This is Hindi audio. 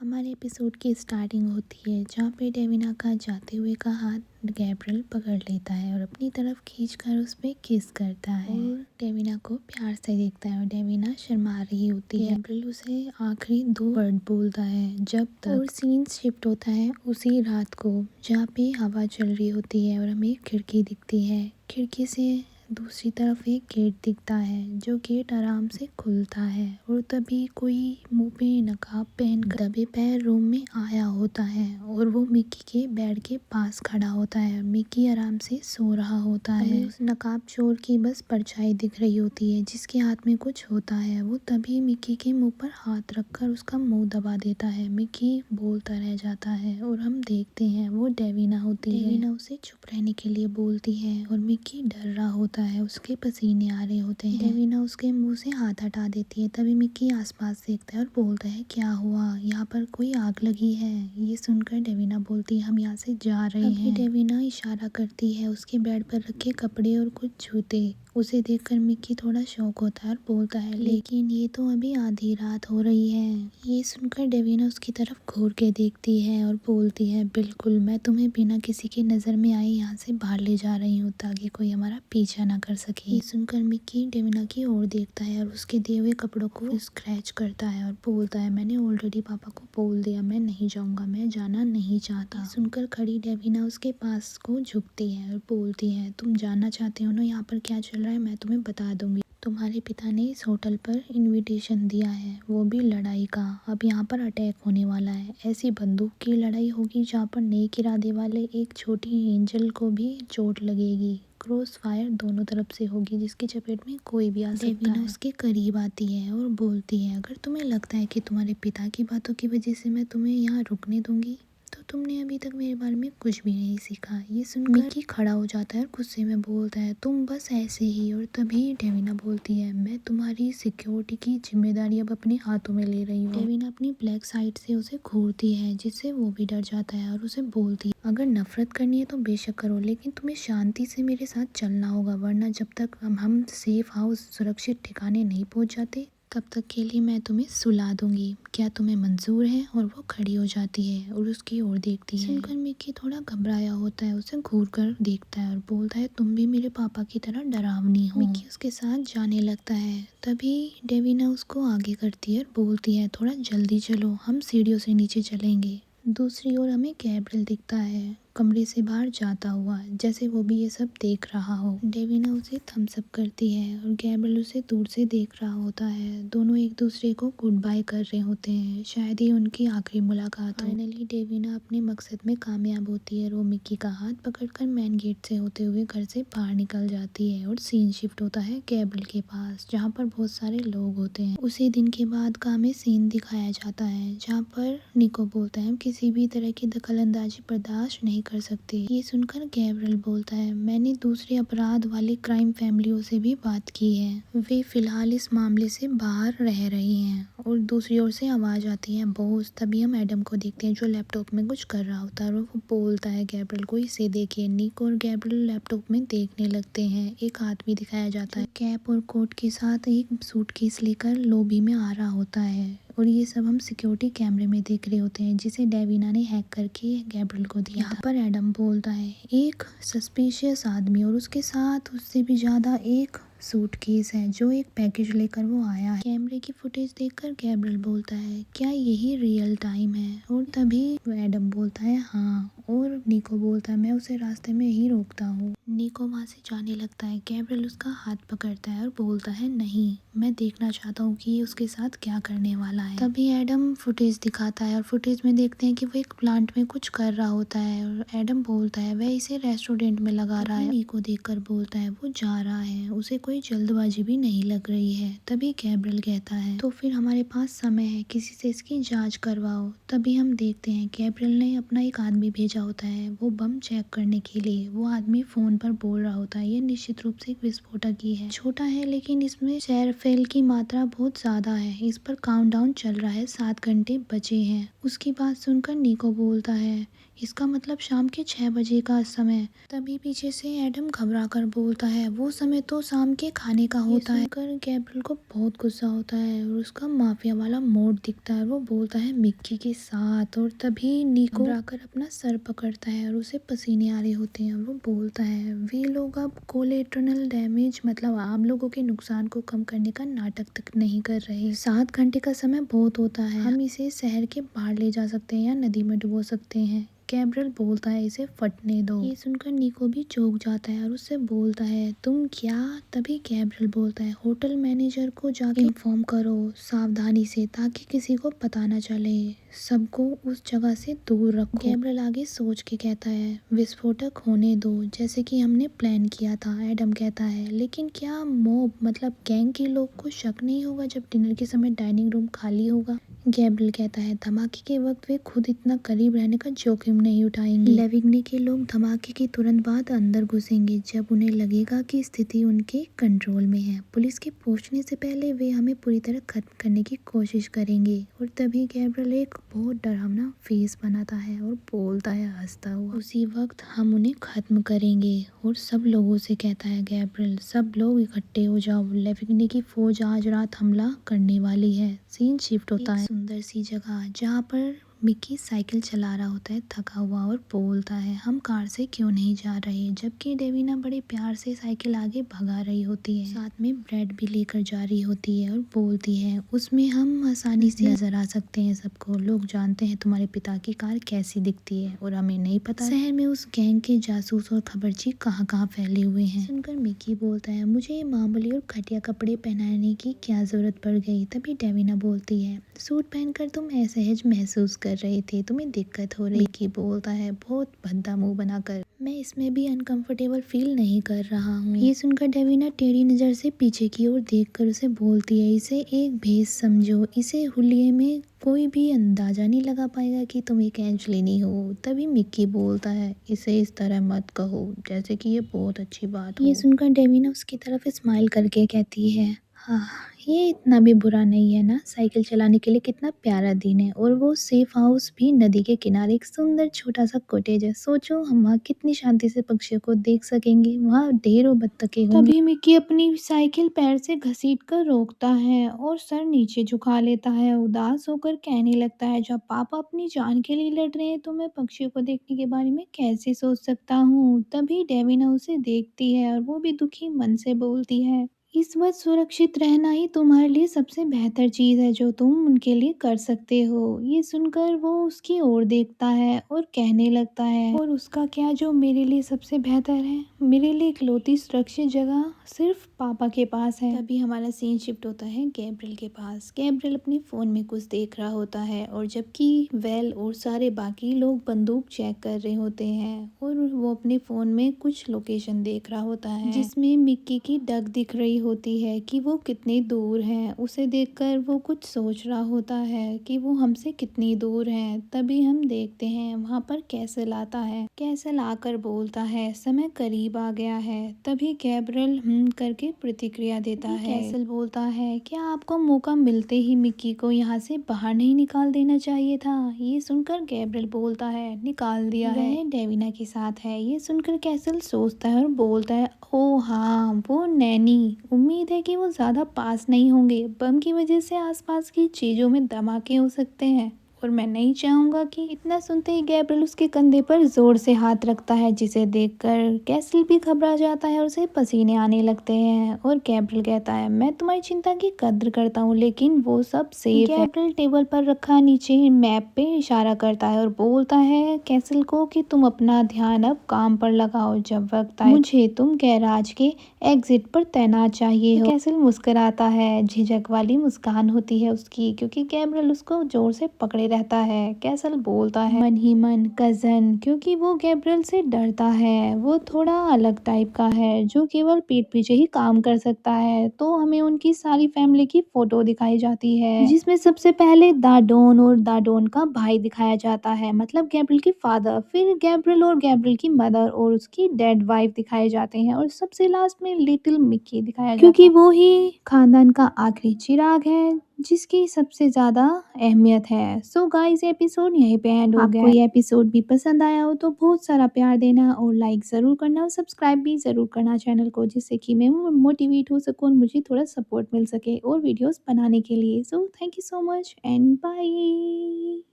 हमारे एपिसोड की स्टार्टिंग होती है जहाँ पे डेविना का जाते हुए का हाथ गैब्रियल पकड़ लेता है और अपनी तरफ खींचकर उस पे किस करता है और डेविना को प्यार से देखता है और डेविना शर्मा रही होती है। गैब्रियल उसे आखिरी 2 वर्ड बोलता है जब तक। और सीन शिफ्ट होता है उसी रात को जहाँ पे हवा चल रही होती है और हमें खिड़की दिखती है। खिड़की से दूसरी तरफ एक गेट दिखता है जो गेट आराम से खुलता है और तभी कोई मुंह पे नकाब पहन कर दबे पैर रूम में आया होता है और वो मिक्की के बेड के पास खड़ा होता है। मिक्की आराम से सो रहा होता है। उस नकाब चोर की बस परछाई दिख रही होती है जिसके हाथ में कुछ होता है। वो तभी मिक्की के मुंह पर हाथ रखकर उसका मुंह दबा देता है। मिक्की बोलता रह जाता है और हम देखते हैं वो डेविना होती है। डेविना उसे चुप रहने के लिए बोलती है और मिक्की डर रहा होता है, उसके पसीने आ रहे होते हैं। डेविना उसके मुंह से हाथ हटा देती है। तभी मिक्की आसपास देखता है और बोलता है क्या हुआ, यहाँ पर कोई आग लगी है। ये सुनकर डेविना बोलती है हम यहाँ से जा रहे हैं। डेविना इशारा करती है उसके बेड पर रखे कपड़े और कुछ जूते। उसे देखकर मिक्की थोड़ा शौक होता है और बोलता है लेकिन ये तो अभी आधी रात हो रही है। ये सुनकर डेविना उसकी तरफ घूर के देखती है और बोलती है बिल्कुल, मैं तुम्हें बिना किसी की नज़र में आए यहाँ से बाहर ले जा रही हूँ ताकि कोई हमारा पीछा ना कर सके। ये सुनकर मिक्की डेविना की ओर देखता है और उसके दिए हुए कपड़ों को स्क्रैच करता है और बोलता है मैंने ऑलरेडी पापा को बोल दिया, मैं नहीं जाऊँगा, मैं जाना नहीं चाहता। सुनकर खड़ी डेविना उसके पास को झुकती है और बोलती है तुम जानना चाहते हो ना यहाँ पर क्या चल रहा है, मैं तुम्हें बता दूंगी। तुम्हारे पिता ने इस होटल पर इनविटेशन दिया है, वो भी लड़ाई का। अब यहाँ पर अटैक होने वाला है, ऐसी बंदूक की लड़ाई होगी जहाँ पर नेक इरादे वाले एक छोटी एंजल को भी चोट लगेगी। क्रॉस फायर दोनों तरफ से होगी जिसकी चपेट में कोई भी आ सकता है। उसके करीब आती है और बोलती है अगर तुम्हें लगता है कि तुम्हारे पिता की बातों की वजह से मैं तुम्हें यहाँ रुकने दूंगी तो तुमने अभी तक मेरे बारे में कुछ भी नहीं सीखा। ये सुनकर मिक्की खड़ा हो जाता है और गुस्से में बोलता है तुम बस ऐसे ही। और तभी डेविना बोलती है मैं तुम्हारी सिक्योरिटी की जिम्मेदारी अब अपने हाथों में ले रही हूँ। डेविना अपनी ब्लैक साइड से उसे घूरती है जिससे वो भी डर जाता है और उसे बोलती है अगर नफरत करनी है तो बेशक करो, लेकिन तुम्हें शांति से मेरे साथ चलना होगा, वरना जब तक हम सेफ हाउस सुरक्षित ठिकाने नहीं पहुँच जाते तब तक के लिए मैं तुम्हें सुला दूंगी। क्या तुम्हें मंजूर है? और वो खड़ी हो जाती है और उसकी ओर देखती है। सुनकर मिक्की थोड़ा घबराया होता है, उसे घूर कर देखता है और बोलता है तुम भी मेरे पापा की तरह डरावनी हो। मिक्की उसके साथ जाने लगता है। तभी डेविना उसको आगे करती है और बोलती है थोड़ा जल्दी चलो, हम सीढ़ियों से नीचे चलेंगे। दूसरी ओर हमें गैब्रियल दिखता है कमरे से बाहर जाता हुआ, जैसे वो भी ये सब देख रहा हो। डेविना उसे थम्स अप करती है और गैब्रियल उसे दूर से देख रहा होता है। दोनों एक दूसरे को गुड बाय कर रहे होते हैं, शायद ही उनकी आखिरी मुलाकात हो। फाइनली डेविना अपने मकसद में कामयाब होती है। वो मिक्की का हाथ पकड़कर मेन गेट से होते हुए घर से बाहर निकल जाती है और सीन शिफ्ट होता है गैब्रियल के पास जहाँ पर बहुत सारे लोग होते हैं। उसी दिन के बाद का हमें सीन दिखाया जाता है जहाँ पर निको बोलता है किसी भी तरह की दखल अंदाजी बर्दाश्त नहीं कर सकते। ये सुनकर गैब्रियल बोलता है मैंने दूसरे अपराध वाले क्राइम फैमिलियों से भी बात की है, वे फिलहाल इस मामले से बाहर रह रही हैं। और दूसरी ओर से आवाज आती है बॉस। तभी हम एडम को देखते हैं जो लैपटॉप में कुछ कर रहा होता है और वो बोलता है गैब्रियल को इसे देखिए। निको और गैब्रियल लैपटॉप में देखने लगते हैं। एक आदमी दिखाया जाता है कैप और कोट के साथ एक सूटकेस लेकर लॉबी में आ रहा होता है और ये सब हम सिक्योरिटी कैमरे में देख रहे होते हैं जिसे डेविना ने हैक करके गैब्रियल को दिया। यहाँ पर एडम बोलता है एक सस्पिशियस आदमी और उसके साथ उससे भी ज्यादा एक सूटकेस है जो एक पैकेज लेकर वो आया है। कैमरे की फुटेज देखकर गैब्रियल बोलता है क्या यही रियल टाइम है? और तभी एडम बोलता है हाँ। और निको बोलता है मैं उसे रास्ते में ही रोकता हूँ। निको वहाँ से जाने लगता है। गैब्रियल उसका हाथ पकड़ता है और बोलता है नहीं, मैं देखना चाहता हूँ कि ये उसके साथ क्या करने वाला है। तभी एडम फुटेज दिखाता है और फुटेज में देखते हैं कि वो एक प्लांट में कुछ कर रहा होता है और एडम बोलता है वह इसे रेस्टोरेंट में लगा रहा है। निको देखकर बोलता है वो जा रहा है, उसे कोई जल्दबाजी भी नहीं लग रही है। तभी गैब्रियल कहता है तो फिर हमारे पास समय है, किसी से इसकी जांच करवाओ। तभी हम देखते हैं गैब्रियल ने अपना एक आदमी भेजा होता है वो बम चेक करने के लिए। वो आदमी फोन पर बोल रहा होता है ये निश्चित रूप से एक विस्फोटक ही है, छोटा है लेकिन इसमें सेरफेल की मात्रा बहुत ज्यादा है। इस पर काउंटडाउन चल रहा है, 7 घंटे बचे हैं। उसकी बात सुनकर निको बोलता है इसका मतलब शाम के 6 बजे का समय। तभी पीछे से एडम घबरा कर बोलता है वो समय तो शाम उनके खाने का होता है। कर गैब्रियल को बहुत गुस्सा होता है और उसका माफिया वाला मोड दिखता है। वो बोलता है मिक्की के साथ, और तभी निको आकर अपना सर पकड़ता है और उसे पसीने आ रहे होते हैं और वो बोलता है वे लोग अब कोलेटरल डैमेज मतलब आम लोगों के नुकसान को कम करने का नाटक तक नहीं कर रहे। 7 घंटे का समय बहुत होता है, हम इसे शहर के बाहर ले जा सकते हैं या नदी में डुबो सकते हैं। गैब्रियल बोलता है इसे फटने दो। ये सुनकर निको भी चौंक जाता है और उससे बोलता है तुम क्या। तभी गैब्रियल बोलता है होटल मैनेजर को जाके इन्फॉर्म करो सावधानी से, ताकि किसी को पता न चले, सबको उस जगह से दूर रखो। गैब्रियल आगे सोच के कहता है विस्फोटक होने दो जैसे कि हमने प्लान किया था। एडम कहता है लेकिन क्या मॉब मतलब गैंग के लोग को शक नहीं होगा जब डिनर के समय डाइनिंग रूम खाली होगा। गैब्रियल कहता है धमाके के वक्त वे खुद इतना करीब रहने का जोखिम नहीं उठाएंगे। लेविग्ने के लोग धमाके के तुरंत बाद अंदर घुसेंगे जब उन्हें लगेगा कि स्थिति उनके कंट्रोल में है। पुलिस के पहुंचने से पहले वे हमें पूरी तरह खत्म करने की कोशिश करेंगे। और तभी गैब्रियल एक बहुत डरावना फेस बनाता है और बोलता है हंसता हुआ उसी वक्त हम उन्हें खत्म करेंगे। और सब लोगों से कहता है गैब्रियल सब लोग इकट्ठे हो जाओ, लेविग्ने की फौज आज रात हमला करने वाली है। सीन शिफ्ट होता है सुंदर सी जगह जहाँ पर मिक्की साइकिल चला रहा होता है थका हुआ और बोलता है हम कार से क्यों नहीं जा रहे, जबकि डेविना बड़े प्यार से साइकिल आगे भगा रही होती है, साथ में ब्रेड भी लेकर जा रही होती है और बोलती है उसमें हम आसानी से नजर आ सकते हैं सबको, लोग जानते हैं तुम्हारे पिता की कार कैसी दिखती है और हमें नहीं पता शहर में उस गैंग के जासूस और खबरची कहाँ कहाँ फैले हुए हैं। सुनकर मिक्की बोलता है मुझे ये मामूली और घटिया कपड़े पहनाने की क्या जरूरत पड़ गई। तभी डेविना बोलती है सूट पहनकर तुम असहज महसूस कर रहे थे, तुम्हें दिक्कत हो रही की। बोलता है बहुत भद्दा मुंह बनाकर मैं इसमें भी अनकंफर्टेबल फील नहीं कर रहा हूँ। ये सुनकर डेविना टेढ़ी नजर से पीछे की ओर देखकर उसे बोलती है इसे एक भेस समझो, इसे हुलिये में कोई भी अंदाजा नहीं लगा पाएगा कि तुम एक एंजलिनी हो। तभी मिक्की बोलता है इसे इस तरह मत कहो जैसे कि ये बहुत अच्छी बात हो। ये सुनकर डेविना उसकी तरफ स्माइल करके कहती है हाँ ये इतना भी बुरा नहीं है ना, साइकिल चलाने के लिए कितना प्यारा दिन है। और वो सेफ हाउस भी नदी के किनारे एक सुंदर छोटा सा कॉटेज है, सोचो हम वहाँ कितनी शांति से पक्षियों को देख सकेंगे, वहाँ ढेरों बत्तखें होंगी। तभी मिक्की अपनी साइकिल पैर से घसीट कर रोकता है और सर नीचे झुका लेता है, उदास होकर कहने लगता है जब पापा अपनी जान के लिए लड़ रहे हैं तो मैं पक्षियों को देखने के बारे में कैसे सोच सकता हूँ। तभी डेविना उसे देखती है और वो भी दुखी मन से बोलती है इस वक्त सुरक्षित रहना ही तुम्हारे लिए सबसे बेहतर चीज है जो तुम उनके लिए कर सकते हो। ये सुनकर वो उसकी ओर देखता है और कहने लगता है और उसका क्या जो मेरे लिए सबसे बेहतर है, मेरे लिए इकलौती सुरक्षित जगह सिर्फ पापा के पास है। तभी हमारा सीन शिफ्ट होता है गैब्रियल के पास। गैब्रियल अपने फोन में कुछ देख रहा होता है और जबकि वेल और सारे बाकी लोग बंदूक चेक कर रहे होते हैं और वो अपने फोन में कुछ लोकेशन देख रहा होता है जिसमें मिक्की की डग दिख रही होती है कि वो कितनी दूर है। उसे देखकर वो कुछ सोच रहा होता है कि वो हमसे कितनी दूर है। तभी हम देखते हैं वहाँ पर कैसल आता है। कैसल आकर बोलता है समय करीब आ गया है। तभी गैब्रियल करके प्रतिक्रिया देता है। कैसल बोलता है क्या आपको मौका मिलते ही मिक्की को यहाँ से बाहर नहीं निकाल देना चाहिए था। ये सुनकर गैब्रियल बोलता है निकाल दिया है, वह डेविना के साथ है। ये सुनकर कैसल सोचता है और बोलता है ओ हाँ वो नैनी, उम्मीद है कि वो ज्यादा पास नहीं होंगे, बम की वजह से आसपास की चीजों में धमाके हो सकते हैं और मैं नहीं चाहूंगा कि। इतना सुनते ही गैब्रियल उसके कंधे पर जोर से हाथ रखता है जिसे देखकर कैसल भी घबरा जाता है और उसे पसीने आने लगते हैं। और गैब्रियल कहता है मैं तुम्हारी चिंता की कद्र करता हूँ लेकिन वो सब सेफ है। गैब्रियल टेबल पर रखा नीचे मैप पे इशारा करता है और बोलता है कैसल को कि तुम अपना ध्यान अब काम पर लगाओ, जब वक्त आए मुझे तुम गैराज के एग्जिट पर तैनात चाहिए हो। कैसल मुस्कुराता है, झिझक वाली मुस्कान होती है उसकी क्योंकि गैब्रियल उसको जोर से पकड़े रहता है। कैसल बोलता है मन ही मन कजन, क्योंकि वो गैब्रियल से डरता है। वो थोड़ा अलग टाइप का है जो केवल पीठ पीछे ही काम कर सकता है। तो हमें उनकी सारी फैमिली की फोटो दिखाई जाती है जिसमें सबसे पहले दाडोन और दाडोन का भाई दिखाया जाता है मतलब गैब्रियल के फादर, फिर गैब्रियल और गैब्रियल की मदर और उसकी डेड वाइफ दिखाए जाते हैं और सबसे लास्ट में लिटिल मिक्की दिखाया जाता है क्योंकि वो ही खानदान का आखिरी चिराग है जिसकी सबसे ज़्यादा अहमियत है। सो गाइस एपिसोड यहीं पे एंड हो गया। आपको ये एपिसोड भी पसंद आया हो तो बहुत सारा प्यार देना और लाइक ज़रूर करना और सब्सक्राइब भी ज़रूर करना चैनल को, जिससे कि मैं मोटिवेट हो सकूँ और मुझे थोड़ा सपोर्ट मिल सके और वीडियोस बनाने के लिए। So thank you so much and bye.